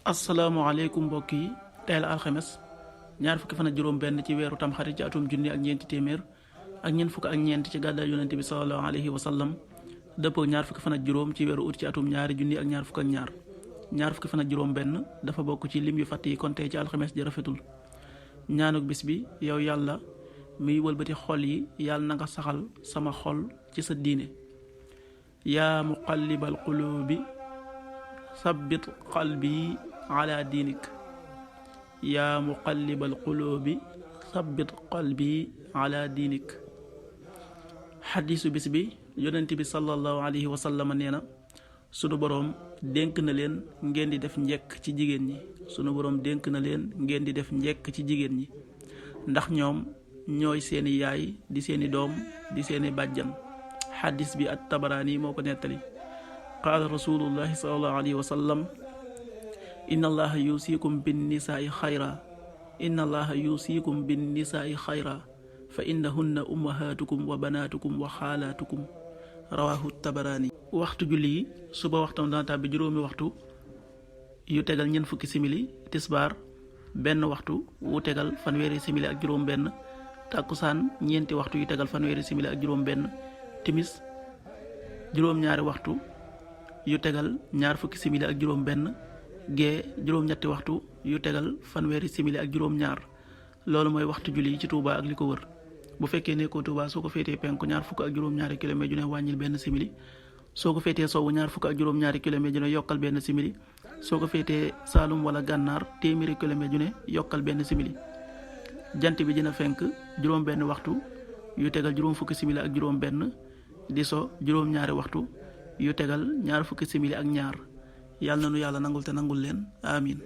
asalaamaaleykum mbokk yi, tey la alxames ñaar fukki fan ak juróom benn ci weeru tamxarit ci atum junni ak ñeenti téeméer ak ñeent fukk ak ñeent ci gàddaay yonente bi sallallahu alayhi wa sallam dëppoo ñaar fukki fan ak juróom ci weeru ut ci atum ñaari junni ak ñaar fukk ak ñaar fukki fan ak juróom benn dafa bokk ci lim yu fàtt yi kon tey ci alxames ji rafetul. ñaanuk bis bi, yow yàlla miy wëlbati xol yi, yàlla na nga saxal sama xol ci sa diine. yaa muqallibal qulubi sabbit qalbi ala diinik. yaa muqallibal qulubi sabbit qalbi ala diinik. xadiisu bis bi, yonent bi sallallahu alayhi wa sallam nee na sunu boroom dénk na leen ngeen di def njekk ci jigéen ñi. sunu boroom dénk na leen ngeen di def njekk ci jigéen ñi ndax ñoom ñooy seeni yaay, di seeni doom, di seeni bàjjan. xadis bi at tabaraani moo ko nettali. qaala rasulullahi sallallahu alayhi wa sallam inna allaha yusikum bin nisaai xayra inna allaha yusikum bin nisaai xayra fa innahunna ummahatukum wa banatukum wa xaalaatukum rawahu tabaraani. waxtu julli yi, suba waxtam dana tàbbi juróomi waxtu yu tegal ñeent fukki simili, tisbaar benn waxtu wu tegal fanweeri simili ak juróom benn, tàkkusaan ñeenti waxtu yu tegal fanweeri simili ak juróom benn, timis juróom-ñaari waxtu yu tegal ñaar fukki simili ak juróom benn, gee juróom-ñetti waxtu yu tegal fanweeri simili ak juróom-ñaar. loolu mooy waxtu julli yi ci Touba ak li ko wër. bu fekkee nekkoo Touba, soo ko féetee penku ñaar fukk ak juróom-ñaari kilomètre ju ne wàññil benn simili. soo ko féetee sowwu ñaar fukk ak juróom-ñaari kilomètre ju ne yokkal benn simili. soo ko féetee Saalum wala Gànnaar téeméeri kilomètre ju ne yokkal benn simili. jant bi dina fenk juróom benn waxtu yu tegal juróom fukki simili ak juróom benn, di so juróom-ñaari waxtu yu tegal ñaar fukki simili ak ñaar. yàlla na nu yàlla nangul te nangul leen, amin.